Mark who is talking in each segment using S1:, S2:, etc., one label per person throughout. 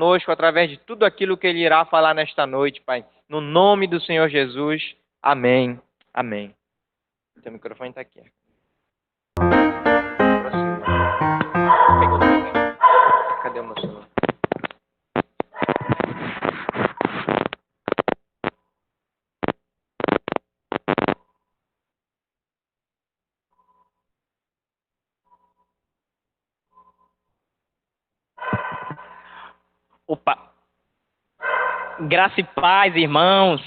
S1: conosco através de tudo aquilo que Ele irá falar nesta noite, Pai. No nome do Senhor Jesus. Amém. Amém. Seu microfone está aqui. Cadê o meu celular?
S2: Opa! Graça e paz, irmãos.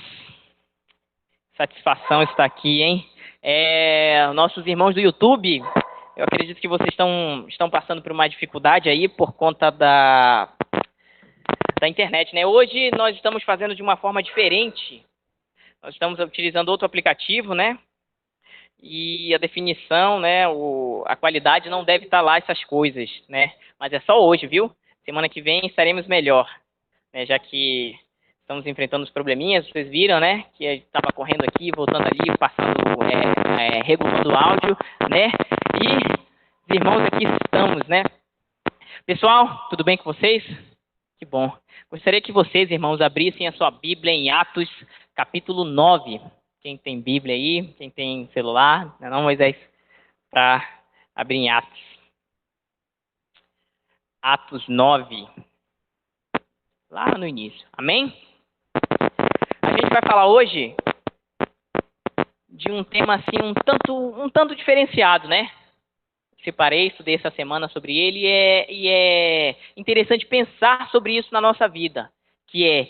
S2: Satisfação estar aqui, hein? Nossos irmãos do YouTube, eu acredito que vocês estão passando por uma dificuldade aí por conta da internet, né? Hoje nós estamos fazendo de uma forma diferente. Nós estamos utilizando outro aplicativo, né? E a definição, né? A qualidade não deve estar lá essas coisas, né? Mas é só hoje, viu? Semana que vem estaremos melhor, né? Já que estamos enfrentando os probleminhas, vocês viram, né? Que estava correndo aqui, voltando ali, passando, regulando o áudio, né? E os irmãos aqui estamos, né? Pessoal, tudo bem com vocês? Que bom. Gostaria que vocês, irmãos, abrissem a sua Bíblia em Atos, capítulo 9. Quem tem Bíblia aí, quem tem celular, não, Moisés, para abrir em Atos. Atos 9. Lá no início. Amém? A gente vai falar hoje de um tema assim um tanto diferenciado, né? Separei, estudei essa semana sobre ele e é interessante pensar sobre isso na nossa vida, que é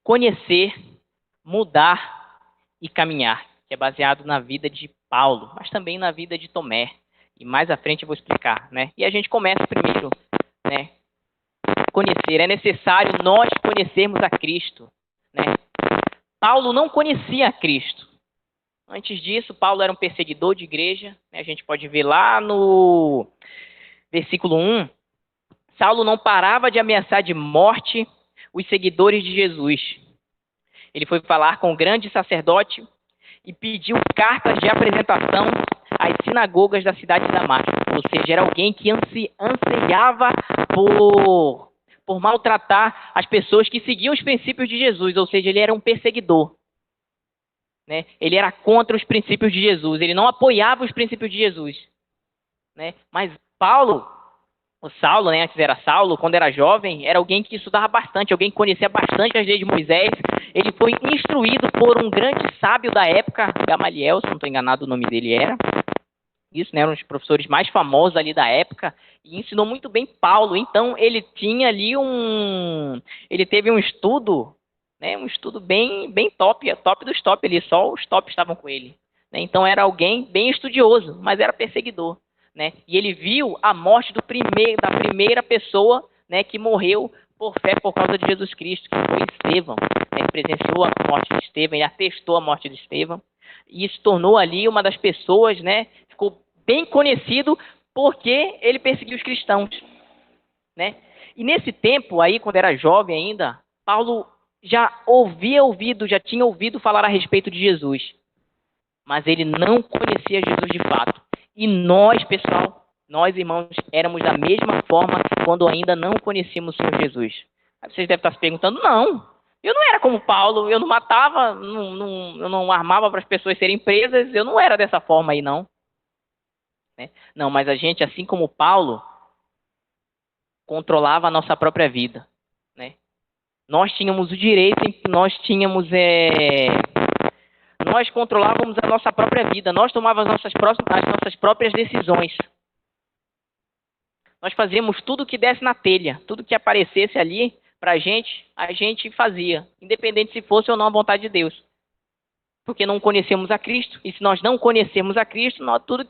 S2: conhecer, mudar e caminhar, que é baseado na vida de Paulo, mas também na vida de Tomé. E mais à frente eu vou explicar, né? E a gente começa primeiro, né? Conhecer. É necessário nós conhecermos a Cristo, né? Paulo não conhecia a Cristo. Antes disso, Paulo era um perseguidor de igreja, né? A gente pode ver lá no versículo 1. Saulo não parava de ameaçar de morte os seguidores de Jesus. Ele foi falar com o grande sacerdote e pediu cartas de apresentação às sinagogas da cidade de Damasco. Ou seja, era alguém que anseiava por maltratar as pessoas que seguiam os princípios de Jesus. Ou seja, ele era um perseguidor, né? Ele era contra os princípios de Jesus. Ele não apoiava os princípios de Jesus, né? Mas Saulo, né, antes era Saulo, quando era jovem, era alguém que estudava bastante, alguém que conhecia bastante as leis de Moisés. Ele foi instruído por um grande sábio da época, Gamaliel, se não estou enganado o nome dele era. Isso, né, eram os professores mais famosos ali da época, e ensinou muito bem Paulo. Então, ele tinha ali ele teve um estudo, né, um estudo bem top, top dos top ali, só os top estavam com ele, né? Então, era alguém bem estudioso, mas era perseguidor, né? E ele viu a morte da primeira pessoa, né, que morreu por fé por causa de Jesus Cristo, que foi Estevão, né, que presenciou a morte de Estevão, ele atestou a morte de Estevão, e se tornou ali uma das pessoas, né, ficou bem conhecido porque ele perseguiu os cristãos, né? E nesse tempo aí, quando era jovem ainda, Paulo já tinha ouvido falar a respeito de Jesus, mas ele não conhecia Jesus de fato. E nós, pessoal, nós irmãos, éramos da mesma forma quando ainda não conhecíamos o Senhor Jesus. Aí vocês devem estar se perguntando, não, eu não era como Paulo, eu não matava, eu não armava para as pessoas serem presas, eu não era dessa forma aí, não. Né? Não, mas a gente, assim como Paulo, controlava a nossa própria vida, né? Nós tínhamos o direito, nós controlávamos a nossa própria vida, nós tomávamos as nossas próprias decisões. Nós fazíamos tudo que desse na telha, tudo que aparecesse ali pra gente, a gente fazia, independente se fosse ou não a vontade de Deus. Porque não conhecemos a Cristo, e se nós não conhecermos a Cristo, tudo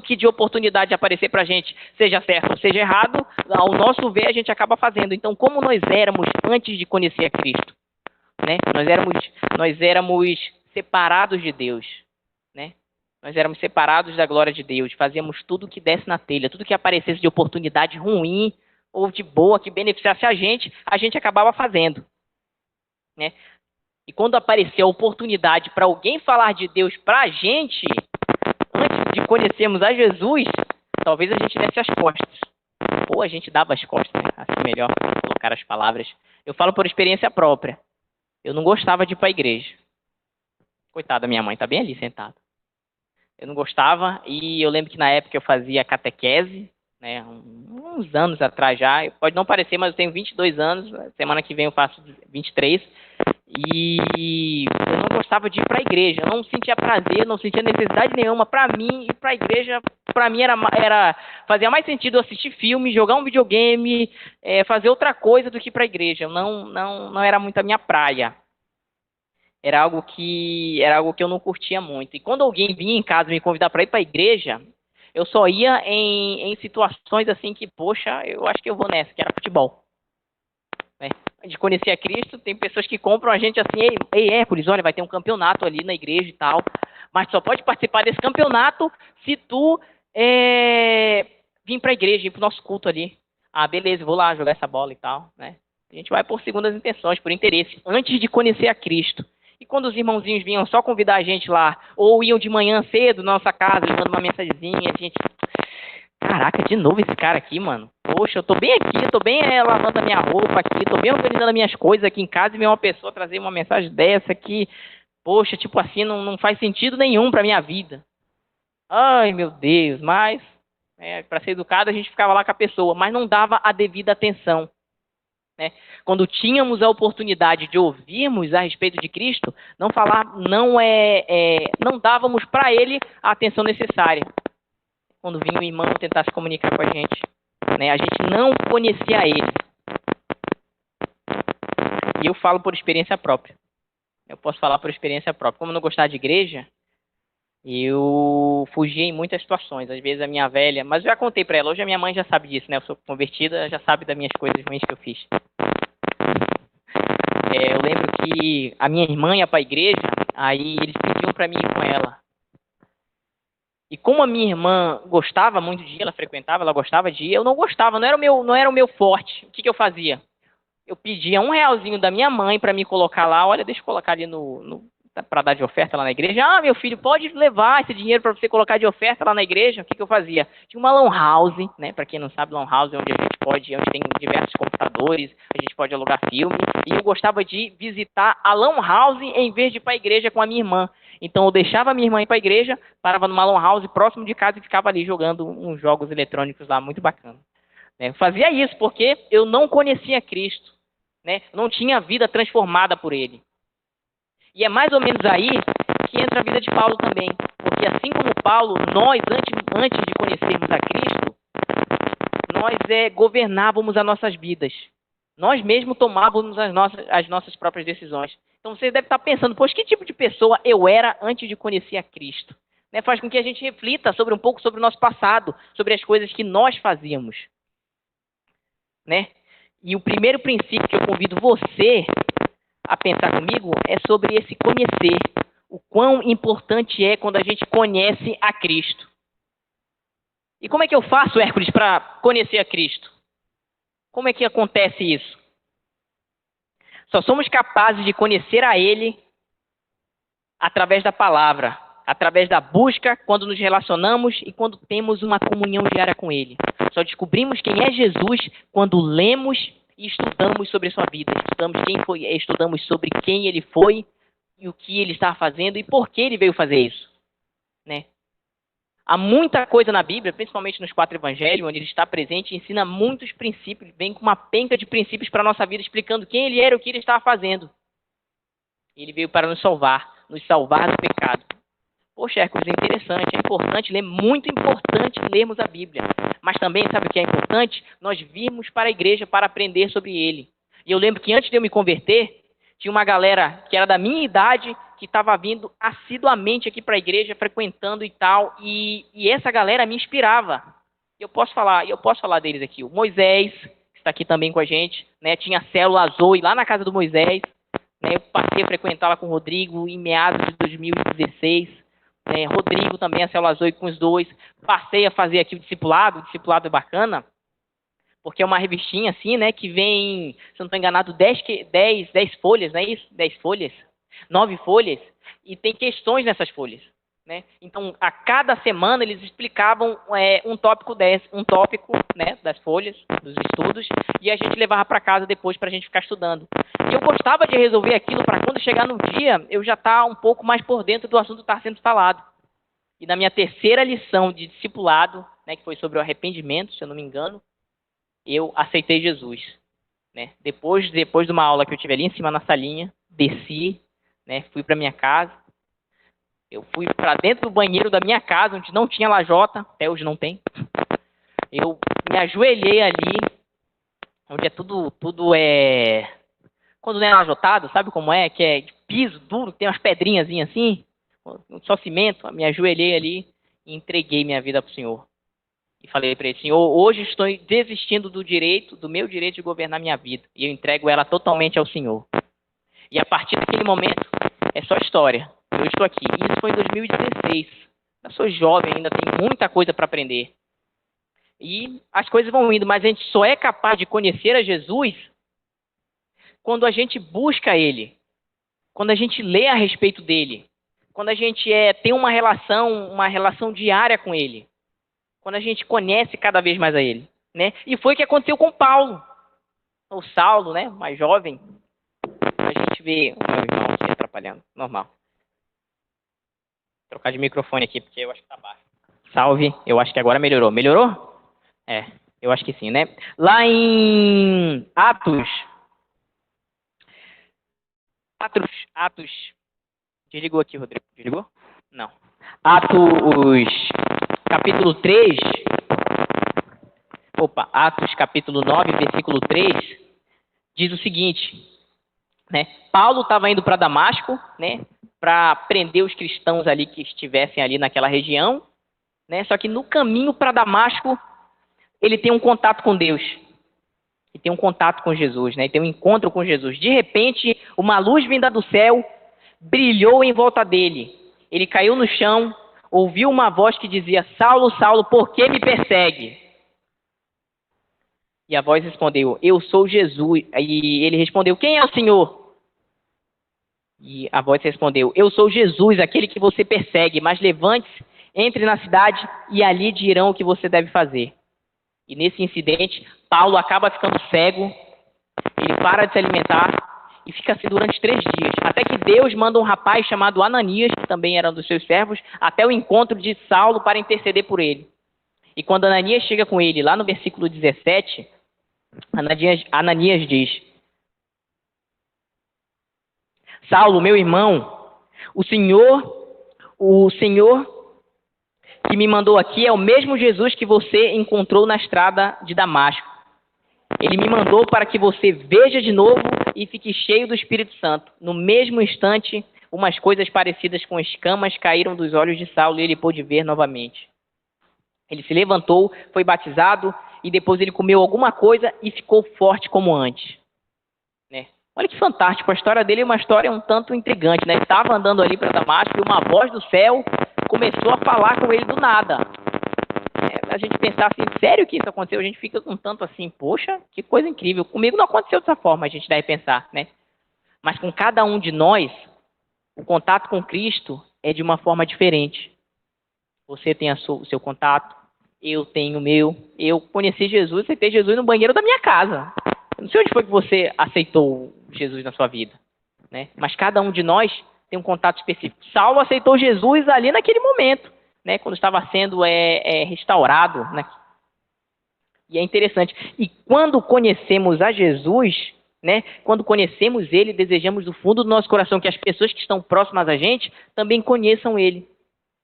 S2: que de oportunidade aparecer pra gente, seja certo ou seja errado, ao nosso ver a gente acaba fazendo. Então, como nós éramos antes de conhecer a Cristo, né? Nós éramos separados de Deus, né? Nós éramos separados da glória de Deus, fazíamos tudo que desse na telha, tudo que aparecesse de oportunidade ruim ou de boa, que beneficiasse a gente acabava fazendo, né? E quando aparecia a oportunidade para alguém falar de Deus para a gente, antes de conhecermos a Jesus, talvez a gente desse as costas. Ou a gente dava as costas, né? Assim melhor as palavras. Eu falo por experiência própria. Eu não gostava de ir para a igreja. Coitada da minha mãe, tá bem ali sentada. Eu não gostava e eu lembro que na época eu fazia catequese, né, uns anos atrás já. Pode não parecer, mas eu tenho 22 anos. Semana que vem eu faço 23. E eu não gostava de ir para a igreja. Eu não sentia prazer, não sentia necessidade nenhuma. Para mim, ir para a igreja, para mim fazia mais sentido assistir filme, jogar um videogame, fazer outra coisa do que ir para a igreja. Não era muito a minha praia. Era algo que eu não curtia muito. E quando alguém vinha em casa me convidar para ir para a igreja, eu só ia em situações assim que, poxa, eu acho que eu vou nessa, que era futebol. Né? De conhecer a Cristo, tem pessoas que compram a gente assim, ei Hércules, olha, vai ter um campeonato ali na igreja e tal, mas só pode participar desse campeonato se tu vir para a igreja, ir para o nosso culto ali. Ah, beleza, vou lá jogar essa bola e tal, né? A gente vai por segundas intenções, por interesse, antes de conhecer a Cristo. E quando os irmãozinhos vinham só convidar a gente lá, ou iam de manhã cedo na nossa casa, levando uma mensagenzinha, a gente... Caraca, de novo esse cara aqui, mano. Poxa, eu tô bem aqui, tô bem lavando a minha roupa aqui, tô bem organizando as minhas coisas aqui em casa e vem uma pessoa trazer uma mensagem dessa que, poxa, tipo assim, não faz sentido nenhum pra minha vida. Ai, meu Deus, mas... para ser educado, a gente ficava lá com a pessoa, mas não dava a devida atenção. Né? Quando tínhamos a oportunidade de ouvirmos a respeito de Cristo, não dávamos para ele a atenção necessária. Quando vinha o irmão tentar se comunicar com a gente, né? A gente não conhecia ele. E eu falo por experiência própria. Eu posso falar por experiência própria. Como eu não gostava de igreja, eu fugia em muitas situações. Às vezes a minha velha... Mas eu já contei para ela. Hoje a minha mãe já sabe disso, né? Eu sou convertida, já sabe das minhas coisas ruins que eu fiz. Eu lembro que a minha irmã ia para a igreja, aí eles pediam para mim ir com ela. E como a minha irmã gostava muito de ir, ela frequentava, ela gostava de ir, eu não gostava, não era o meu forte. O que eu fazia? Eu pedia R$1 da minha mãe para me colocar lá. Olha, deixa eu colocar ali para dar de oferta lá na igreja. Ah, meu filho, pode levar esse dinheiro para você colocar de oferta lá na igreja. O que eu fazia? Tinha uma lan house, né? Para quem não sabe, lan house é onde onde tem diversos computadores, a gente pode alugar filme. E eu gostava de visitar a lan house em vez de ir para a igreja com a minha irmã. Então eu deixava a minha irmã ir para a igreja, parava numa lan house próximo de casa e ficava ali jogando uns jogos eletrônicos lá muito bacana. Eu fazia isso porque eu não conhecia Cristo, né? Não tinha vida transformada por ele. E é mais ou menos aí que entra a vida de Paulo também. Porque assim como Paulo, nós, antes de conhecermos a Cristo, nós governávamos as nossas vidas. Nós mesmos tomávamos as nossas próprias decisões. Então você deve estar pensando, poxa, que tipo de pessoa eu era antes de conhecer a Cristo? Né? Faz com que a gente reflita um pouco sobre o nosso passado, sobre as coisas que nós fazíamos. Né? E o primeiro princípio que eu convido você a pensar comigo é sobre esse conhecer. O quão importante é quando a gente conhece a Cristo. E como é que eu faço, Hércules, para conhecer a Cristo? Como é que acontece isso? Só somos capazes de conhecer a Ele através da palavra, através da busca, quando nos relacionamos e quando temos uma comunhão diária com Ele. Só descobrimos quem é Jesus quando lemos e estudamos sobre a sua vida. Estudamos sobre quem Ele foi e o que Ele estava fazendo e por que Ele veio fazer isso. Né? Há muita coisa na Bíblia, principalmente nos 4 evangelhos, onde ele está presente e ensina muitos princípios, vem com uma penca de princípios para a nossa vida, explicando quem ele era e o que ele estava fazendo. Ele veio para nos salvar do pecado. Poxa, Hércules, é interessante, é importante ler, muito importante lermos a Bíblia. Mas também, sabe o que é importante? Nós virmos para a igreja para aprender sobre ele. E eu lembro que antes de eu me converter, tinha uma galera que era da minha idade, que estava vindo assiduamente aqui para a igreja, frequentando e tal, e essa galera me inspirava. Eu posso falar deles aqui. O Moisés, que está aqui também com a gente, né? Tinha a célula Zoe lá na casa do Moisés, né? Eu passei a frequentar lá com o Rodrigo em meados de 2016. Né? Rodrigo também, a célula Zoe com os dois. Passei a fazer aqui o discipulado é bacana, porque é uma revistinha assim, né? Que vem, se eu não estou enganado, 10 folhas, não é isso? 10 folhas? 9 folhas, e tem questões nessas folhas. né? Então, a cada semana eles explicavam um tópico né, das folhas, dos estudos, e a gente levava para casa depois para a gente ficar estudando. E eu gostava de resolver aquilo para quando chegar no dia, eu já estar um pouco mais por dentro do assunto que está sendo falado. E na minha terceira lição de discipulado, né, que foi sobre o arrependimento, se eu não me engano, eu aceitei Jesus. Né? Depois de uma aula que eu tive ali em cima na salinha, desci, né, fui para minha casa. Eu fui para dentro do banheiro da minha casa, onde não tinha lajota, até hoje não tem. Eu me ajoelhei ali, onde é tudo quando não é lajotado, sabe como é? Que é de piso duro, tem umas pedrinhas assim, só cimento. Eu me ajoelhei ali e entreguei minha vida para o Senhor. E falei para ele: Senhor, hoje estou desistindo do meu direito de governar minha vida. E eu entrego ela totalmente ao Senhor. E a partir daquele momento, é só história. Eu estou aqui. Isso foi em 2016. Eu sou jovem ainda, tenho muita coisa para aprender. E as coisas vão indo, mas a gente só é capaz de conhecer a Jesus quando a gente busca Ele, quando a gente lê a respeito dEle, quando a gente tem uma relação diária com Ele, quando a gente conhece cada vez mais a Ele, né? E foi o que aconteceu com Paulo, o Saulo, né, mais jovem. A gente vê o meu irmão aqui atrapalhando, normal. Vou trocar de microfone aqui, porque eu acho que tá baixo. Salve, eu acho que agora melhorou. Melhorou? Eu acho que sim, né? Lá em Atos. Desligou aqui, Rodrigo. Desligou? Não. Atos, capítulo 3. Atos, capítulo 9, versículo 3. Diz o seguinte, né? Paulo estava indo para Damasco, né? Para prender os cristãos ali que estivessem ali naquela região, né? Só que no caminho para Damasco, ele tem um contato com Deus. E tem um contato com Jesus, né? E tem um encontro com Jesus. De repente, uma luz vinda do céu brilhou em volta dele. Ele caiu no chão, ouviu uma voz que dizia: Saulo, Saulo, por que me persegue? E a voz respondeu: eu sou Jesus. E ele respondeu: quem é o Senhor? E a voz respondeu: eu sou Jesus, aquele que você persegue, mas levante-se, entre na cidade e ali dirão o que você deve fazer. E nesse incidente, Paulo acaba ficando cego, ele para de se alimentar e fica assim durante 3 dias. Até que Deus manda um rapaz chamado Ananias, que também era um dos seus servos, até o encontro de Saulo para interceder por ele. E quando Ananias chega com ele, lá no versículo 17, Ananias diz: Saulo, meu irmão, o Senhor que me mandou aqui é o mesmo Jesus que você encontrou na estrada de Damasco. Ele me mandou para que você veja de novo e fique cheio do Espírito Santo. No mesmo instante, umas coisas parecidas com escamas caíram dos olhos de Saulo e ele pôde ver novamente. Ele se levantou, foi batizado e depois ele comeu alguma coisa e ficou forte como antes. Né? Olha que fantástico, a história dele é uma história um tanto intrigante. Né? Ele estava andando ali para Damasco e uma voz do céu começou a falar com ele do nada. A gente pensar assim, sério que isso aconteceu? A gente fica um tanto assim, poxa, que coisa incrível. Comigo não aconteceu dessa forma, a gente deve pensar, né? Mas com cada um de nós, o contato com Cristo é de uma forma diferente. Você tem o seu contato, eu tenho o meu. Eu conheci Jesus, aceitei Jesus no banheiro da minha casa. Eu não sei onde foi que você aceitou Jesus na sua vida, né? Mas cada um de nós tem um contato específico. Saulo aceitou Jesus ali naquele momento, né? Quando estava sendo restaurado, né? E é interessante. E quando conhecemos a Jesus, né? Quando conhecemos Ele, desejamos do fundo do nosso coração que as pessoas que estão próximas a gente também conheçam Ele.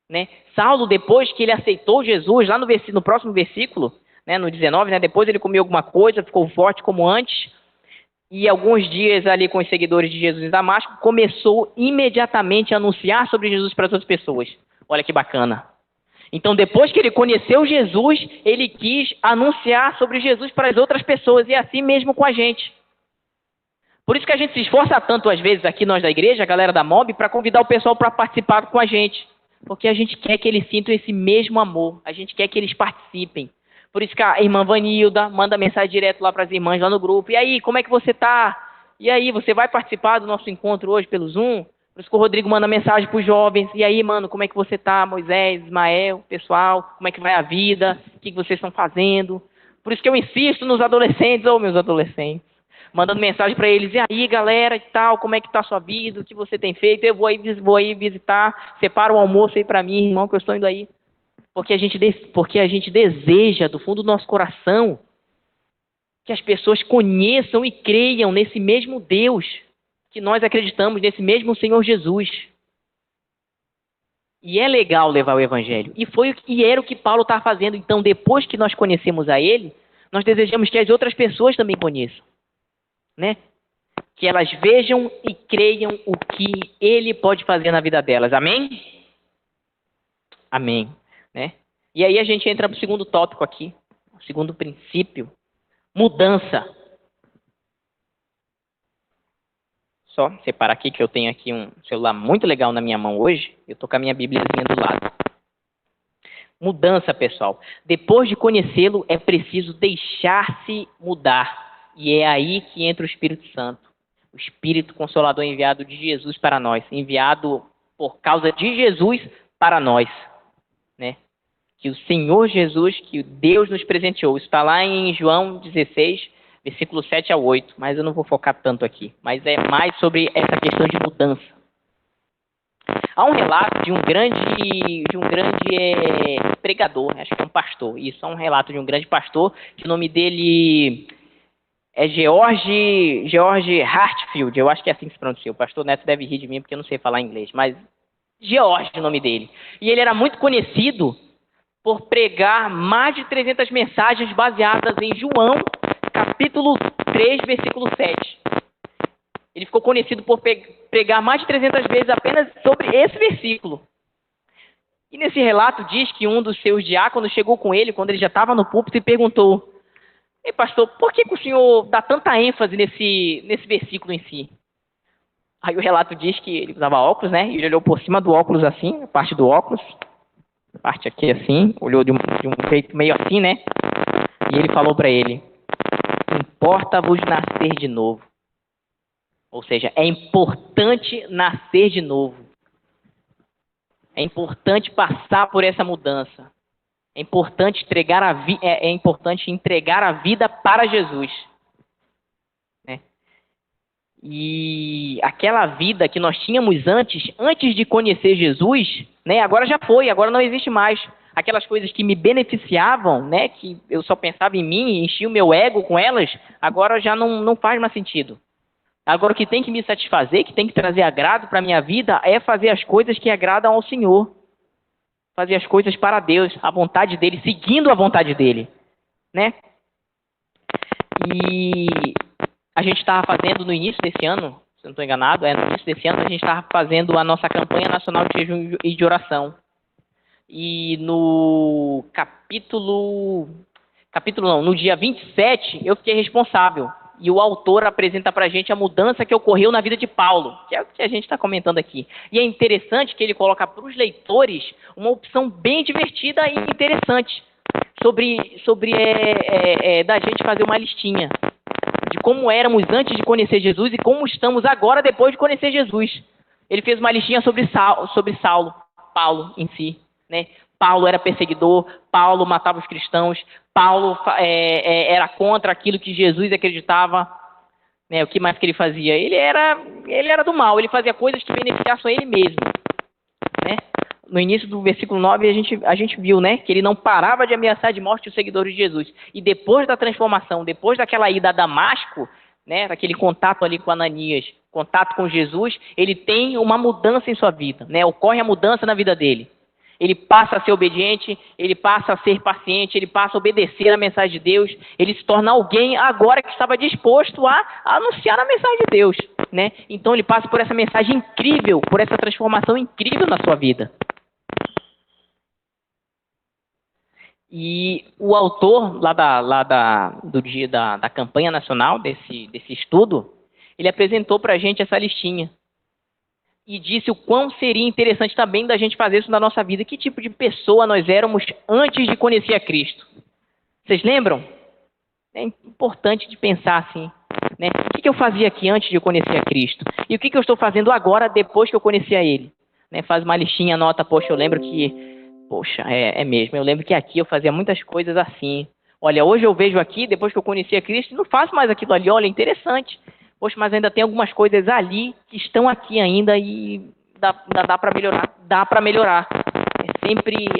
S2: Né? Saulo, depois que ele aceitou Jesus, lá no próximo versículo, né, no 19, né, depois ele comeu alguma coisa, ficou forte como antes, e alguns dias ali com os seguidores de Jesus em Damasco, começou imediatamente a anunciar sobre Jesus para as outras pessoas. Olha que bacana. Então, depois que ele conheceu Jesus, ele quis anunciar sobre Jesus para as outras pessoas, e assim mesmo com a gente. Por isso que a gente se esforça tanto, às vezes, aqui nós da igreja, a galera da MOB, para convidar o pessoal para participar com a gente. Porque a gente quer que eles sintam esse mesmo amor. A gente quer que eles participem. Por isso que a irmã Vanilda manda mensagem direto lá para as irmãs lá no grupo. E aí, como é que você tá? E aí, você vai participar do nosso encontro hoje pelo Zoom? Por isso que o Rodrigo manda mensagem para os jovens. E aí, mano, como é que você tá, Moisés, Ismael, pessoal? Como é que vai a vida? O que vocês estão fazendo? Por isso que eu insisto nos adolescentes, meus adolescentes. Mandando mensagem para eles. E aí, galera, e tal, como é que tá a sua vida? O que você tem feito? Eu vou aí visitar. Separa o almoço aí para mim, irmão, que eu estou indo aí. Porque a gente deseja, do fundo do nosso coração, que as pessoas conheçam e creiam nesse mesmo Deus que nós acreditamos, nesse mesmo Senhor Jesus. E é legal levar o Evangelho. E era o que Paulo está fazendo. Então, depois que nós conhecemos a Ele, nós desejamos que as outras pessoas também conheçam. Né? Que elas vejam e creiam o que Ele pode fazer na vida delas. Amém? Amém. Né? E aí a gente entra para o segundo tópico aqui. O segundo princípio. Mudança. Só separar aqui que eu tenho aqui um celular muito legal na minha mão hoje. Eu estou com a minha Bíbliazinha do lado. Mudança, pessoal. Depois de conhecê-lo, é preciso deixar-se mudar. E é aí que entra o Espírito Santo. O Espírito Consolador enviado de Jesus para nós. Enviado por causa de Jesus para nós. Né? Que o Senhor Jesus, que Deus nos presenteou. Isso está lá em João 16, versículo 7 a 8, mas eu não vou focar tanto aqui. Mas é mais sobre essa questão de mudança. Há um relato de um grande pregador, acho que é um pastor. Isso, há um relato de um grande pastor, que o nome dele é George Hartfield, eu acho que é assim que se pronuncia. O pastor Neto deve rir de mim porque eu não sei falar inglês, mas George é o nome dele. E ele era muito conhecido por pregar mais de 300 mensagens baseadas em João, capítulo 3, versículo 7. Ele ficou conhecido por pregar mais de 300 vezes apenas sobre esse versículo. E nesse relato diz que um dos seus diáconos chegou com ele, quando ele já estava no púlpito, e perguntou: Ei, pastor, por que o senhor dá tanta ênfase nesse versículo em si? Aí o relato diz que ele usava óculos, né? E ele olhou por cima do óculos assim, a parte do óculos, a parte aqui assim, olhou de um jeito meio assim, né? E ele falou para ele: Importa-vos nascer de novo. Ou seja, é importante nascer de novo. É importante passar por essa mudança. É importante entregar a vida para Jesus. Né? E aquela vida que nós tínhamos antes de conhecer Jesus, né, agora já foi, agora não existe mais. Aquelas coisas que me beneficiavam, né, que eu só pensava em mim e enchia o meu ego com elas, agora já não faz mais sentido. Agora o que tem que me satisfazer, que tem que trazer agrado para a minha vida, é fazer as coisas que agradam ao Senhor. Fazer as coisas para Deus, a vontade dEle, seguindo a vontade dEle. Né? E a gente estava fazendo no início desse ano, se não estou enganado, no início desse ano a gente estava fazendo a nossa campanha nacional de jejum e de oração. E no no dia 27, eu fiquei responsável. E o autor apresenta para a gente a mudança que ocorreu na vida de Paulo, que é o que a gente está comentando aqui. E é interessante que ele coloca para os leitores uma opção bem divertida e interessante sobre da gente fazer uma listinha de como éramos antes de conhecer Jesus e como estamos agora depois de conhecer Jesus. Ele fez uma listinha sobre Paulo em si, né? Paulo era perseguidor, Paulo matava os cristãos, Paulo era contra aquilo que Jesus acreditava. Né? O que mais que ele fazia? Ele era do mal, ele fazia coisas que beneficiassem a ele mesmo. Né? No início do versículo 9 a gente viu, né, que ele não parava de ameaçar de morte os seguidores de Jesus. E depois da transformação, depois daquela ida a Damasco, né, daquele contato ali com Ananias, contato com Jesus, ele tem uma mudança em sua vida. Né? Ocorre a mudança na vida dele. Ele passa a ser obediente, ele passa a ser paciente, ele passa a obedecer a mensagem de Deus, ele se torna alguém agora que estava disposto a anunciar a mensagem de Deus, né? Então ele passa por essa mensagem incrível, por essa transformação incrível na sua vida. E o autor do dia da campanha nacional, desse estudo, ele apresentou para a gente essa listinha. E disse o quão seria interessante também da gente fazer isso na nossa vida. Que tipo de pessoa nós éramos antes de conhecer a Cristo? Vocês lembram? É importante de pensar assim. Né? O que eu fazia aqui antes de eu conhecer a Cristo? E o que eu estou fazendo agora depois que eu conheci a Ele? Né? Faz uma listinha, anota, poxa, eu lembro que... Poxa, é mesmo, eu lembro que aqui eu fazia muitas coisas assim. Olha, hoje eu vejo aqui, depois que eu conheci a Cristo, não faço mais aquilo ali. Olha, interessante. Poxa, mas ainda tem algumas coisas ali que estão aqui ainda e dá para melhorar. Dá para melhorar.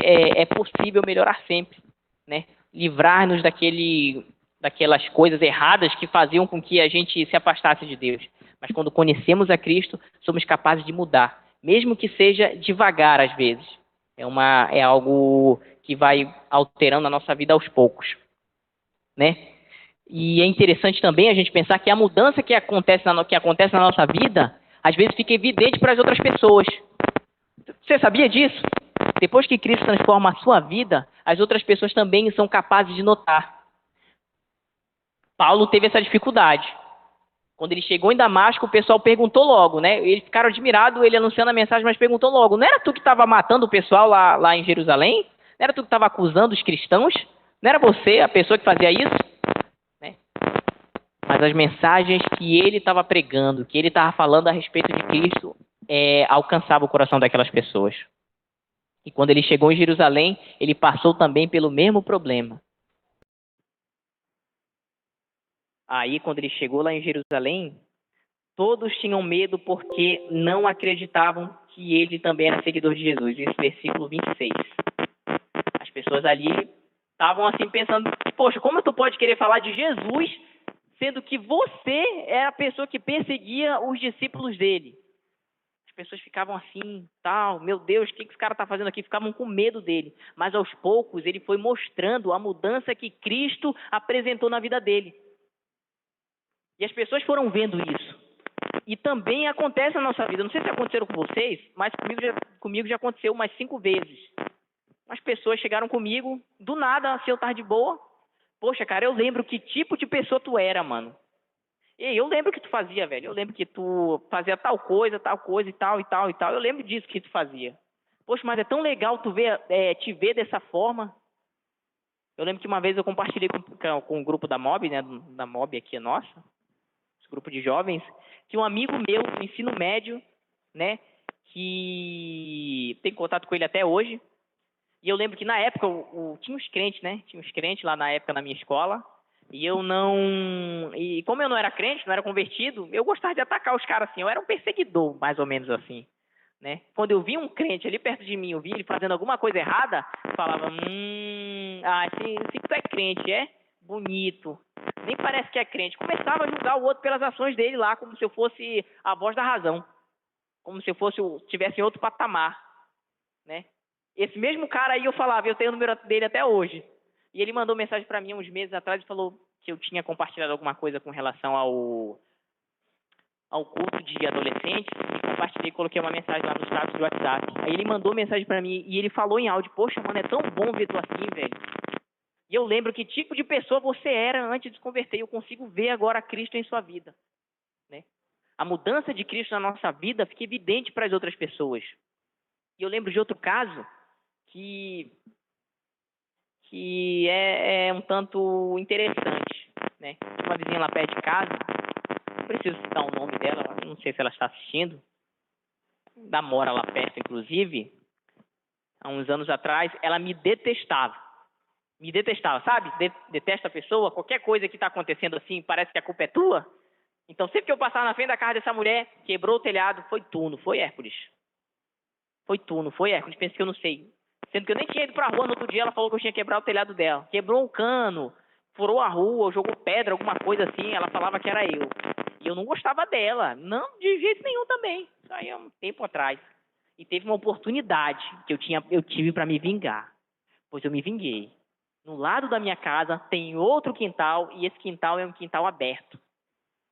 S2: É possível melhorar sempre, né? Livrar-nos daquelas coisas erradas que faziam com que a gente se afastasse de Deus. Mas quando conhecemos a Cristo, somos capazes de mudar, mesmo que seja devagar às vezes. É algo que vai alterando a nossa vida aos poucos, né? E é interessante também a gente pensar que a mudança que acontece na nossa vida, às vezes fica evidente para as outras pessoas. Você sabia disso? Depois que Cristo transforma a sua vida, as outras pessoas também são capazes de notar. Paulo teve essa dificuldade. Quando ele chegou em Damasco, o pessoal perguntou logo, né? Eles ficaram admirados, ele anunciando a mensagem, mas perguntou logo: não era tu que estava matando o pessoal lá em Jerusalém? Não era tu que estava acusando os cristãos? Não era você a pessoa que fazia isso? Né? Mas as mensagens que ele estava pregando, que ele estava falando a respeito de Cristo, alcançava o coração daquelas pessoas. E quando ele chegou em Jerusalém, ele passou também pelo mesmo problema. Aí, quando ele chegou lá em Jerusalém, todos tinham medo porque não acreditavam que ele também era seguidor de Jesus. Esse versículo 26. As pessoas ali estavam assim pensando: poxa, como tu pode querer falar de Jesus, sendo que você é a pessoa que perseguia os discípulos dele? As pessoas ficavam assim, tal, meu Deus, o que esse cara está fazendo aqui? Ficavam com medo dele. Mas aos poucos ele foi mostrando a mudança que Cristo apresentou na vida dele. E as pessoas foram vendo isso. E também acontece na nossa vida. Não sei se aconteceram com vocês, mas comigo já aconteceu umas 5 vezes. As pessoas chegaram comigo, do nada, assim, eu tava de boa. Poxa, cara, eu lembro que tipo de pessoa tu era, mano. E eu lembro que tu fazia, velho. Eu lembro que tu fazia tal coisa e tal, e tal, e tal. Eu lembro disso que tu fazia. Poxa, mas é tão legal tu te ver dessa forma. Eu lembro que uma vez eu compartilhei com o grupo da MOB, né? Da MOB aqui, nossa. Esse grupo de jovens. Que um amigo meu do ensino médio, né? Que tem contato com ele até hoje. E eu lembro que na época tinha uns crentes, né? Tinha uns crentes lá na época na minha escola. E eu não... E como eu não era crente, não era convertido, eu gostava de atacar os caras assim. Eu era um perseguidor, mais ou menos assim, né? Quando eu via um crente ali perto de mim, eu via ele fazendo alguma coisa errada, falava: esse tu é crente, é? Bonito. Nem parece que é crente. Começava a julgar o outro pelas ações dele lá, como se eu fosse a voz da razão. Como se eu tivesse em outro patamar, né? Esse mesmo cara aí eu falava, eu tenho o número dele até hoje. E ele mandou mensagem para mim uns meses atrás e falou que eu tinha compartilhado alguma coisa com relação ao culto de adolescentes. E compartilhei, coloquei uma mensagem lá no status do WhatsApp. Aí ele mandou mensagem para mim e ele falou em áudio: poxa, mano, é tão bom ver tu assim, velho. E eu lembro que tipo de pessoa você era antes de se converter. Eu consigo ver agora Cristo em sua vida, né? A mudança de Cristo na nossa vida fica evidente para as outras pessoas. E eu lembro de outro caso que é um tanto interessante, né? Uma vizinha lá perto de casa, não preciso citar o nome dela, não sei se ela está assistindo, mora lá perto, inclusive. Há uns anos atrás, ela me detestava, sabe? Detesta a pessoa, qualquer coisa que está acontecendo assim, parece que a culpa é tua. Então, sempre que eu passava na frente da casa dessa mulher, quebrou o telhado, foi tu, não foi, Hércules? Foi tu, não foi, Hércules? Pensa que eu não sei. Sendo que eu nem tinha ido pra rua no outro dia, ela falou que eu tinha quebrado o telhado dela. Quebrou um cano, furou a rua, jogou pedra, alguma coisa assim. Ela falava que era eu. E eu não gostava dela. Não, de jeito nenhum também. Isso aí é um tempo atrás. E teve uma oportunidade que eu tive para me vingar. Pois eu me vinguei. No lado da minha casa tem outro quintal, e esse quintal é um quintal aberto.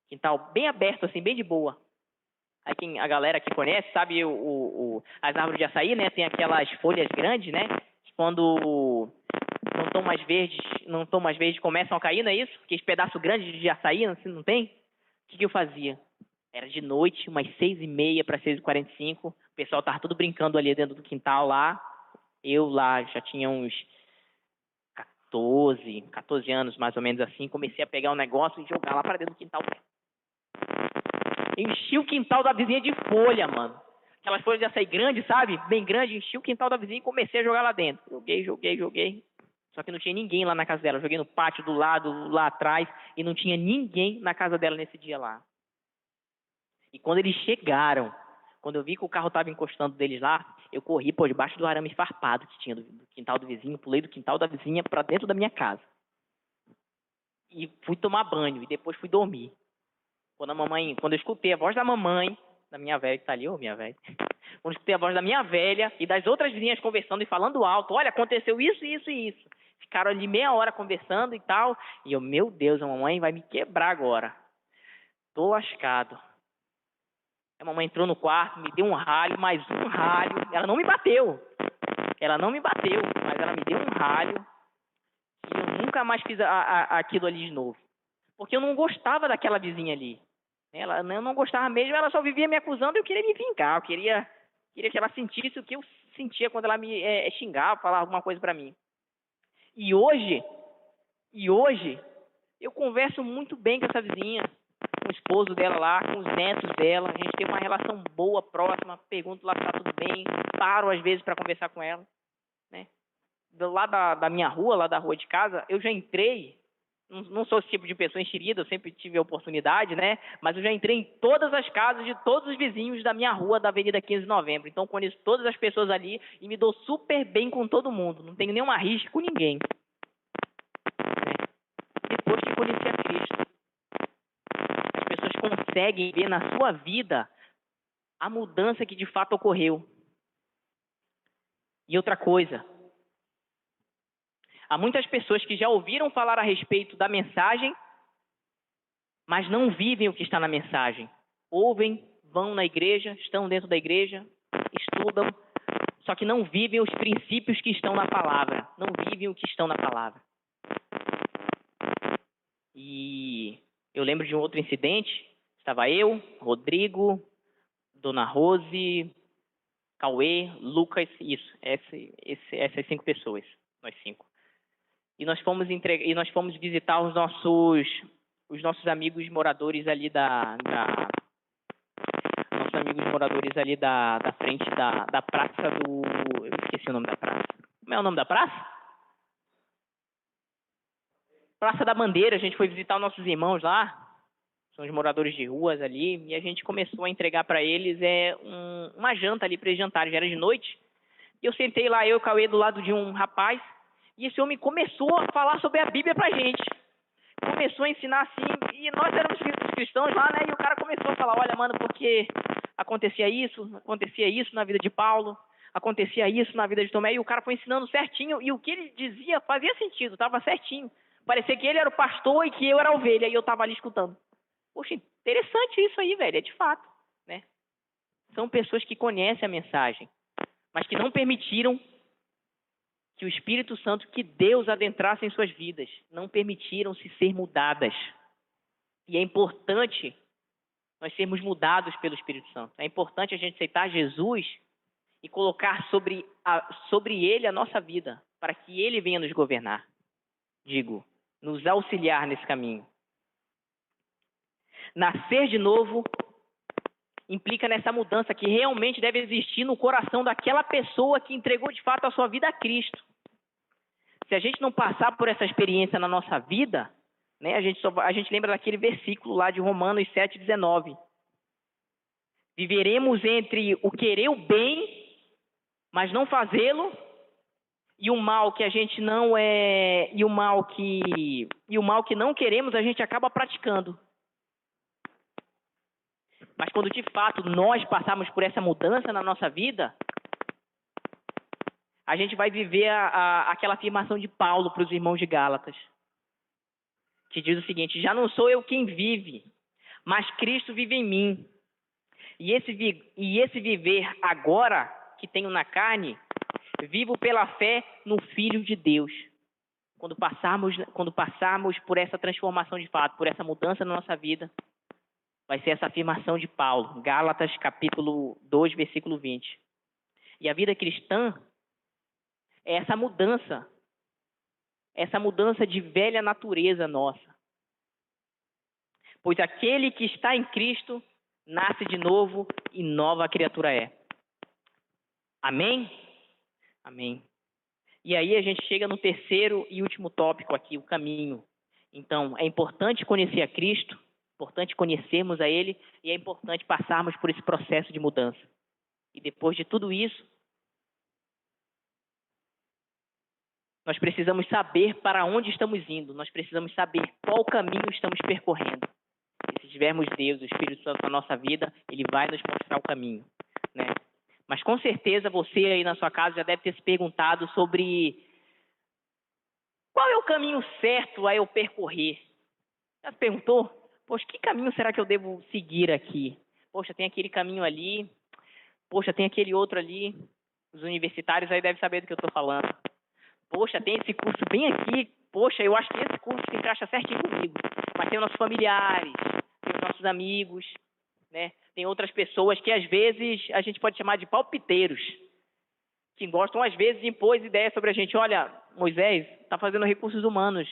S2: Quintal bem aberto, assim, bem de boa. Aí a galera que conhece sabe as árvores de açaí, né? Tem aquelas folhas grandes, né? Que quando não estão mais verdes, começam a cair, não é isso? Aqueles pedaços grandes de açaí, assim, não tem? O que eu fazia? Era de noite, umas 6h30 para 6h45. O pessoal tava tudo brincando ali dentro do quintal lá. Eu lá já tinha uns 14 anos, mais ou menos assim, comecei a pegar um negócio e jogar lá para dentro do quintal dela. Enchi o quintal da vizinha de folha, mano. Aquelas folhas de açaí grande, sabe? Bem grande, enchi o quintal da vizinha e comecei a jogar lá dentro. Joguei. Só que não tinha ninguém lá na casa dela. Joguei no pátio do lado, lá atrás, e não tinha ninguém na casa dela nesse dia lá. E quando eles chegaram, quando eu vi que o carro estava encostando deles lá, eu corri por debaixo do arame farpado que tinha do quintal do vizinho, pulei do quintal da vizinha para dentro da minha casa. E fui tomar banho, e depois fui dormir. Quando eu escutei a voz da mamãe, da minha velha, que tá ali, minha velha. Quando eu escutei a voz da minha velha e das outras vizinhas conversando e falando alto, olha, aconteceu isso, isso e isso. Ficaram ali meia hora conversando e tal. E eu, meu Deus, a mamãe vai me quebrar agora. Tô lascado. A mamãe entrou no quarto, me deu um ralho, mais um ralho. Ela não me bateu, mas ela me deu um ralho que eu nunca mais fiz aquilo ali de novo. Porque eu não gostava daquela vizinha ali. Eu não gostava mesmo, ela só vivia me acusando e eu queria me vingar. Eu queria que ela sentisse o que eu sentia quando ela me xingava, falava alguma coisa pra mim. E hoje, eu converso muito bem com essa vizinha, com o esposo dela lá, com os netos dela. A gente tem uma relação boa, próxima. Pergunto lá se tá tudo bem. Paro às vezes para conversar com ela, né? Lá da minha rua, lá da rua de casa, eu já entrei. Não sou esse tipo de pessoa enxerida, eu sempre tive a oportunidade, né? Mas eu já entrei em todas as casas de todos os vizinhos da minha rua, da Avenida 15 de Novembro. Então conheço todas as pessoas ali e me dou super bem com todo mundo. Não tenho nenhuma rixa com ninguém. Depois que conheci a Cristo, as pessoas conseguem ver na sua vida a mudança que de fato ocorreu. E outra coisa, há muitas pessoas que já ouviram falar a respeito da mensagem, mas não vivem o que está na mensagem. Ouvem, vão na igreja, estão dentro da igreja, estudam, só que não vivem os princípios que estão na palavra. Não vivem o que estão na palavra. E eu lembro de um outro incidente. Estava eu, Rodrigo, Dona Rose, Cauê, Lucas, isso, essas 5 pessoas, nós 5. E nós fomos visitar os nossos amigos moradores ali nossos amigos moradores ali da frente da praça do... Eu esqueci o nome da praça. Como é o nome da praça? Praça da Bandeira. A gente foi visitar os nossos irmãos lá. São os moradores de ruas ali. E a gente começou a entregar para eles uma janta ali para eles jantarem. Já era de noite. E eu sentei lá, eu e o Cauê, do lado de um rapaz. E esse homem começou a falar sobre a Bíblia pra gente. Começou a ensinar assim, e nós éramos cristãos lá, né? E o cara começou a falar, olha, mano, porque acontecia isso na vida de Paulo, acontecia isso na vida de Tomé, e o cara foi ensinando certinho, e o que ele dizia fazia sentido, estava certinho. Parecia que ele era o pastor e que eu era a ovelha, e eu estava ali escutando. Poxa, interessante isso aí, velho, é de fato, né? São pessoas que conhecem a mensagem, mas que não permitiram que o Espírito Santo, que Deus adentrasse em suas vidas, não permitiram-se ser mudadas. E é importante nós sermos mudados pelo Espírito Santo. É importante a gente aceitar Jesus e colocar sobre ele a nossa vida, para que ele venha nos governar. Nos auxiliar nesse caminho. Nascer de novo implica nessa mudança que realmente deve existir no coração daquela pessoa que entregou de fato a sua vida a Cristo. Se a gente não passar por essa experiência na nossa vida, né, a gente lembra daquele versículo lá de Romanos 7,19. Viveremos entre o querer o bem, mas não fazê-lo, e o mal que a gente não é, e o mal que não queremos, a gente acaba praticando. Mas quando de fato nós passarmos por essa mudança na nossa vida, a gente vai viver aquela afirmação de Paulo para os irmãos de Gálatas, que diz o seguinte: já não sou eu quem vive, mas Cristo vive em mim. E esse viver agora que tenho na carne, vivo pela fé no Filho de Deus. Quando passarmos por essa transformação de fato, por essa mudança na nossa vida, vai ser essa afirmação de Paulo, Gálatas capítulo 2, versículo 20. E a vida cristã é essa mudança essa mudança de velha natureza nossa. Pois aquele que está em Cristo nasce de novo e nova criatura é. Amém? Amém. E aí a gente chega no terceiro e último tópico aqui, o caminho. Então, é importante conhecer a Cristo, importante conhecermos a Ele, e é importante passarmos por esse processo de mudança. E depois de tudo isso, nós precisamos saber para onde estamos indo, nós precisamos saber qual caminho estamos percorrendo. E se tivermos Deus, o Espírito Santo na nossa vida, Ele vai nos mostrar o caminho, né? Mas com certeza você aí na sua casa já deve ter se perguntado sobre qual é o caminho certo a eu percorrer. Já se perguntou? Poxa, que caminho será que eu devo seguir aqui? Poxa, tem aquele caminho ali. Poxa, tem aquele outro ali. Os universitários aí devem saber do que eu estou falando. Poxa, tem esse curso bem aqui. Poxa, eu acho que esse curso se encaixa certinho comigo. Mas tem os nossos familiares, tem os nossos amigos, né? Tem outras pessoas que às vezes a gente pode chamar de palpiteiros, que gostam às vezes de impor ideias sobre a gente. Olha, Moisés, está fazendo recursos humanos.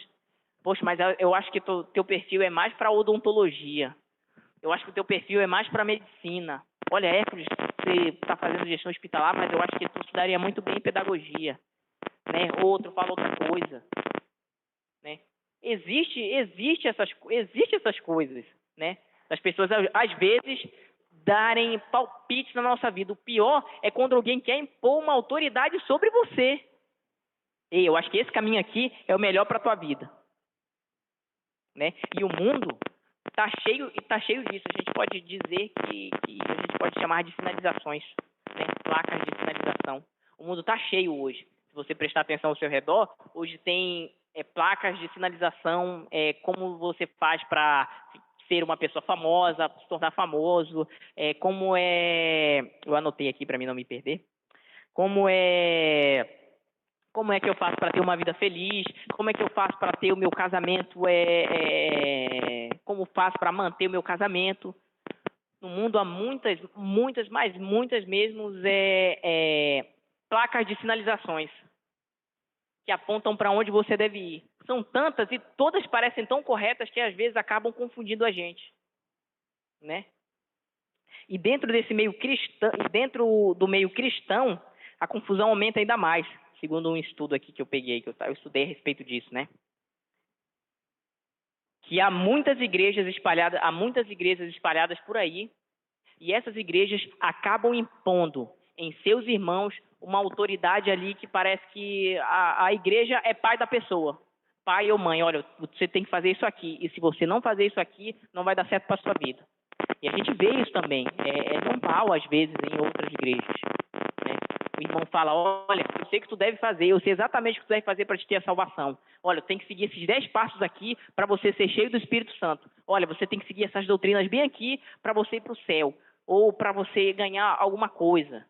S2: Poxa, mas eu acho que teu perfil é mais para odontologia. Eu acho que o teu perfil é mais para medicina. Olha, Hércules, você está fazendo gestão hospitalar, mas eu acho que tu se daria muito bem em pedagogia, né? Outro fala outra coisa, né? Existe essas coisas, né? As pessoas às vezes darem palpites na nossa vida. O pior é quando alguém quer impor uma autoridade sobre você. E eu acho que esse caminho aqui é o melhor para a tua vida, né? E o mundo tá cheio disso. A gente pode dizer que a gente pode chamar de sinalizações, né? Placas de sinalização. O mundo tá cheio hoje. Se você prestar atenção ao seu redor, hoje tem placas de sinalização, como você faz para ser uma pessoa famosa, se tornar famoso, eu anotei aqui para mim não me perder, como é que eu faço para ter uma vida feliz, como é que eu faço para ter o meu casamento, como faço para manter o meu casamento. No mundo há muitas mesmo, placas de sinalizações que apontam para onde você deve ir. São tantas e todas parecem tão corretas que às vezes acabam confundindo a gente, né? E dentro desse meio cristão, dentro do meio cristão, a confusão aumenta ainda mais, segundo um estudo aqui que eu peguei, que eu estudei a respeito disso, né? Que há muitas igrejas espalhadas por aí, e essas igrejas acabam impondo em seus irmãos uma autoridade ali que parece que a igreja é pai da pessoa. Pai ou mãe, olha, você tem que fazer isso aqui, e se você não fazer isso aqui, não vai dar certo para a sua vida. E a gente vê isso também, é normal às vezes em outras igrejas, né? O irmão fala, olha, eu sei que tu deve fazer, eu sei exatamente o que tu deve fazer para te ter a salvação. Olha, tem que seguir esses 10 passos aqui para você ser cheio do Espírito Santo. Olha, você tem que seguir essas doutrinas bem aqui para você ir para o céu, ou para você ganhar alguma coisa,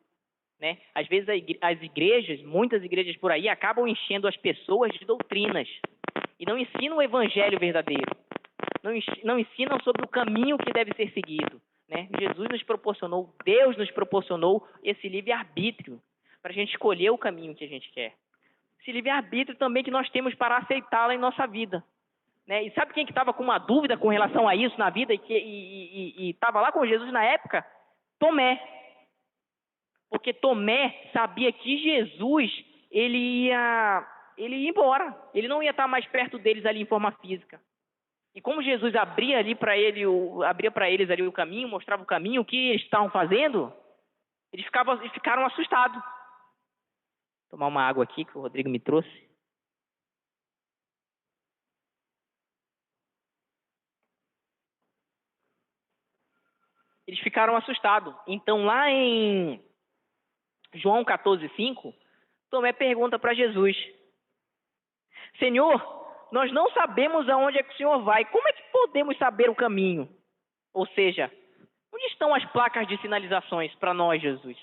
S2: né? Às vezes as igrejas, muitas igrejas por aí, acabam enchendo as pessoas de doutrinas e não ensinam o evangelho verdadeiro. Não ensinam sobre o caminho que deve ser seguido, né? Jesus nos proporcionou, Deus nos proporcionou esse livre-arbítrio para a gente escolher o caminho que a gente quer. Esse livre-arbítrio também que nós temos para aceitá-lo em nossa vida, né? E sabe quem que estava com uma dúvida com relação a isso na vida e estava lá com Jesus na época? Tomé. Porque Tomé sabia que Jesus, ele ia embora. Ele não ia estar mais perto deles ali em forma física. E como Jesus abria para eles ali o caminho, mostrava o caminho, o que eles estavam fazendo, eles ficaram assustados. Vou tomar uma água aqui que o Rodrigo me trouxe. Eles ficaram assustados. Então lá em João 14:5, Tomé pergunta para Jesus: Senhor, nós não sabemos aonde é que o Senhor vai. Como é que podemos saber o caminho? Ou seja, onde estão as placas de sinalizações para nós, Jesus?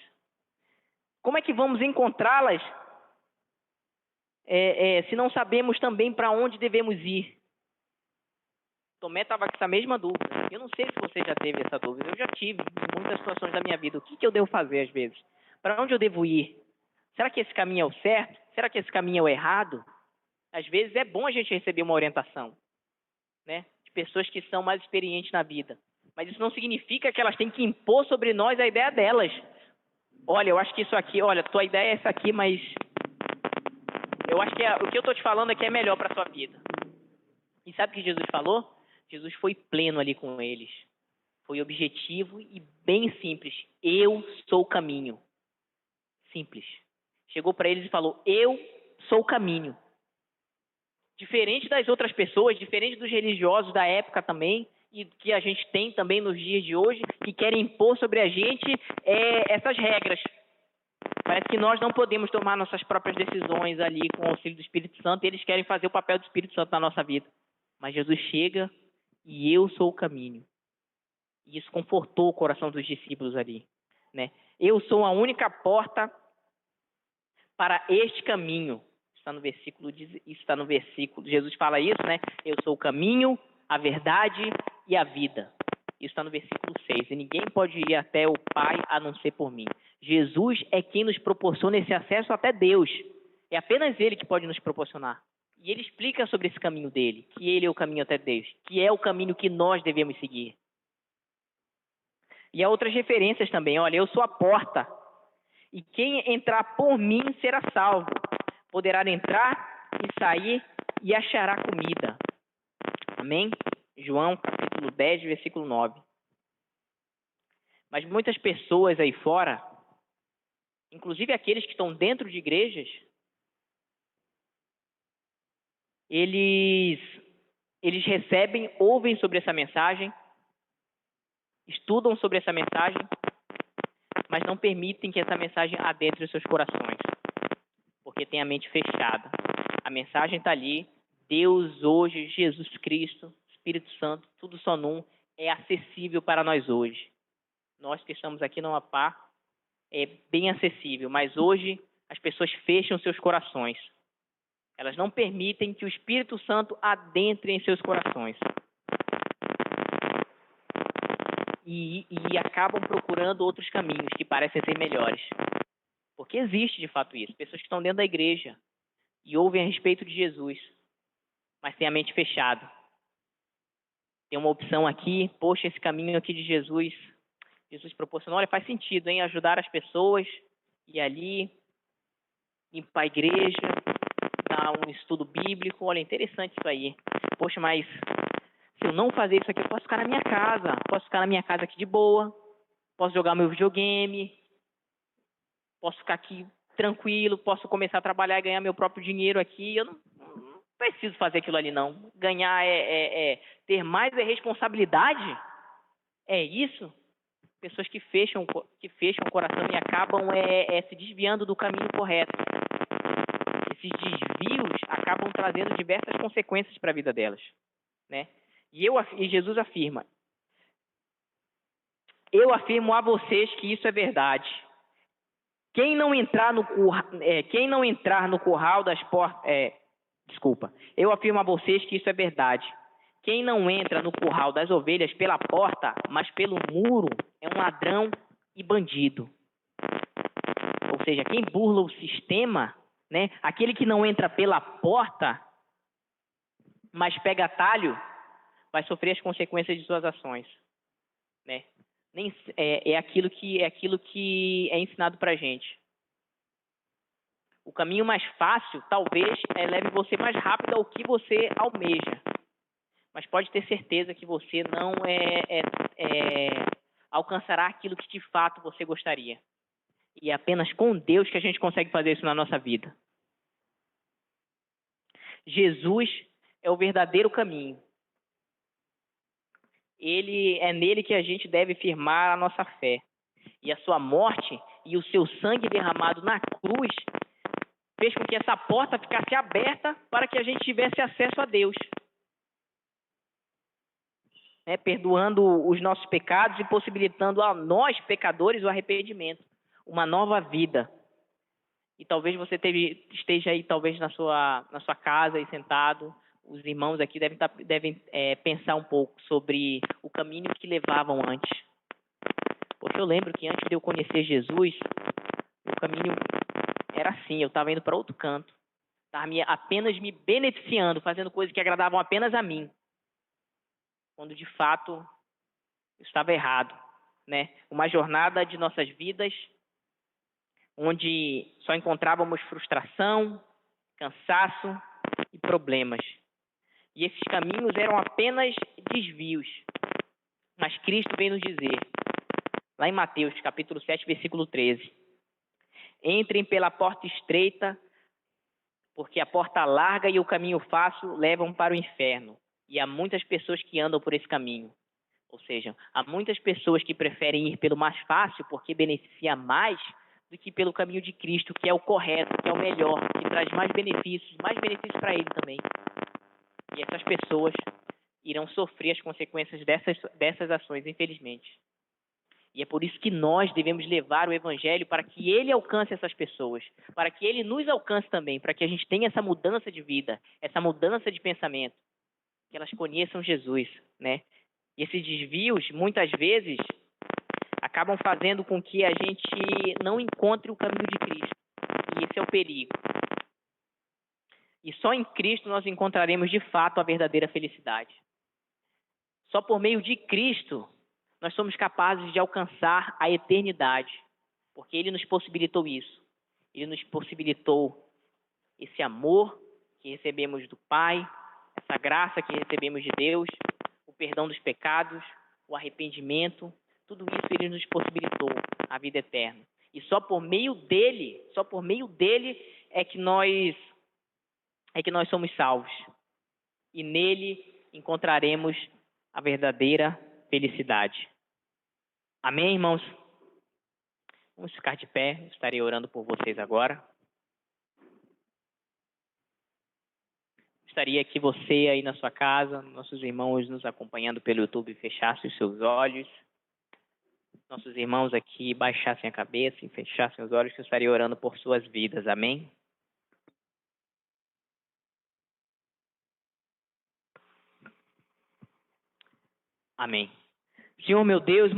S2: Como é que vamos encontrá-las se não sabemos também para onde devemos ir? Tomé estava com essa mesma dúvida. Eu não sei se você já teve essa dúvida. Eu já tive em muitas situações da minha vida. O que eu devo fazer às vezes? Para onde eu devo ir? Será que esse caminho é o certo? Será que esse caminho é o errado? Às vezes é bom a gente receber uma orientação, né? De pessoas que são mais experientes na vida. Mas isso não significa que elas têm que impor sobre nós a ideia delas. Olha, eu acho que isso aqui, olha, tua ideia é essa aqui, mas eu acho que o que eu estou te falando aqui é melhor para a sua vida. E sabe o que Jesus falou? Jesus foi pleno ali com eles. Foi objetivo e bem simples. Eu sou o caminho. Simples. Chegou para eles e falou, eu sou o caminho. Diferente das outras pessoas, diferente dos religiosos da época também, e que a gente tem também nos dias de hoje, que querem impor sobre a gente essas regras. Parece que nós não podemos tomar nossas próprias decisões ali com o auxílio do Espírito Santo, e eles querem fazer o papel do Espírito Santo na nossa vida. Mas Jesus chega e eu sou o caminho. E isso confortou o coração dos discípulos ali, né? Eu sou a única porta para este caminho. Está no versículo, Jesus fala isso, né? Eu sou o caminho, a verdade e a vida. Isso está no versículo 6. E ninguém pode ir até o Pai a não ser por mim. Jesus é quem nos proporciona esse acesso até Deus. É apenas Ele que pode nos proporcionar. E Ele explica sobre esse caminho dele, que Ele é o caminho até Deus, que é o caminho que nós devemos seguir. E há outras referências também. Olha, eu sou a porta. E quem entrar por mim será salvo. Poderá entrar e sair e achará comida. Amém? João, capítulo 10, versículo 9. Mas muitas pessoas aí fora, inclusive aqueles que estão dentro de igrejas, eles recebem, ouvem sobre essa mensagem, estudam sobre essa mensagem, mas não permitem que essa mensagem adentre os seus corações, porque tem a mente fechada. A mensagem está ali, Deus hoje, Jesus Cristo, Espírito Santo, tudo só num, é acessível para nós hoje. Nós que estamos aqui no Amapá, é bem acessível, mas hoje as pessoas fecham seus corações. Elas não permitem que o Espírito Santo adentre em seus corações. E acabam procurando outros caminhos que parecem ser melhores. Porque existe de fato isso. Pessoas que estão dentro da igreja e ouvem a respeito de Jesus, mas têm a mente fechada. Tem uma opção aqui, poxa, esse caminho aqui de Jesus proporcionou, olha, faz sentido, hein? Ajudar as pessoas, ir ali, limpar a igreja, dar um estudo bíblico, olha, interessante isso aí. Poxa, mas se eu não fazer isso aqui, eu posso ficar na minha casa, aqui de boa, posso jogar meu videogame, posso ficar aqui tranquilo, posso começar a trabalhar e ganhar meu próprio dinheiro aqui, eu não preciso fazer aquilo ali não. Ganhar ter mais responsabilidade, é isso? Pessoas que fecham o coração e acabam se desviando do caminho correto. Esses desvios acabam trazendo diversas consequências para a vida delas, né? E Jesus afirma, eu afirmo a vocês que isso é verdade. Quem não entrar no curral das portas... eu afirmo a vocês que isso é verdade. Quem não entra no curral das ovelhas pela porta, mas pelo muro, é um ladrão e bandido. Ou seja, quem burla o sistema, né? Aquele que não entra pela porta, mas pega atalho, vai sofrer as consequências de suas ações, né? É aquilo que é ensinado pra gente. O caminho mais fácil, talvez, leve você mais rápido ao que você almeja. Mas pode ter certeza que você não alcançará aquilo que de fato você gostaria. E é apenas com Deus que a gente consegue fazer isso na nossa vida. Jesus é o verdadeiro caminho. É nele que a gente deve firmar a nossa fé. E a sua morte e o seu sangue derramado na cruz fez com que essa porta ficasse aberta para que a gente tivesse acesso a Deus. Perdoando os nossos pecados e possibilitando a nós, pecadores, o arrependimento. Uma nova vida. E talvez você esteja aí, talvez na sua casa, aí sentado. Os irmãos aqui devem pensar um pouco sobre o caminho que levavam antes. Porque eu lembro que antes de eu conhecer Jesus, o caminho era assim, eu estava indo para outro canto. Estava apenas me beneficiando, fazendo coisas que agradavam apenas a mim. Quando de fato eu estava errado, né? Uma jornada de nossas vidas onde só encontrávamos frustração, cansaço e problemas. E esses caminhos eram apenas desvios. Mas Cristo vem nos dizer, lá em Mateus, capítulo 7, versículo 13: entrem pela porta estreita, porque a porta larga e o caminho fácil levam para o inferno. E há muitas pessoas que andam por esse caminho. Ou seja, há muitas pessoas que preferem ir pelo mais fácil, porque beneficia mais, do que pelo caminho de Cristo, que é o correto, que é o melhor, que traz mais benefícios para ele também. E essas pessoas irão sofrer as consequências dessas ações, infelizmente. E é por isso que nós devemos levar o Evangelho para que ele alcance essas pessoas, para que ele nos alcance também, para que a gente tenha essa mudança de vida, essa mudança de pensamento, que elas conheçam Jesus, né? E esses desvios, muitas vezes, acabam fazendo com que a gente não encontre o caminho de Cristo. E esse é o perigo. E só em Cristo nós encontraremos de fato a verdadeira felicidade. Só por meio de Cristo nós somos capazes de alcançar a eternidade, porque Ele nos possibilitou isso. Ele nos possibilitou esse amor que recebemos do Pai, essa graça que recebemos de Deus, o perdão dos pecados, o arrependimento, tudo isso Ele nos possibilitou, a vida eterna. E só por meio dele é que nós somos salvos. E nele encontraremos a verdadeira felicidade. Amém, irmãos? Vamos ficar de pé, estarei orando por vocês agora. Gostaria que você aí na sua casa, nossos irmãos nos acompanhando pelo YouTube, fechassem os seus olhos. Nossos irmãos aqui baixassem a cabeça e fechassem os olhos, que eu estarei orando por suas vidas. Amém? Amém. Senhor, meu Deus,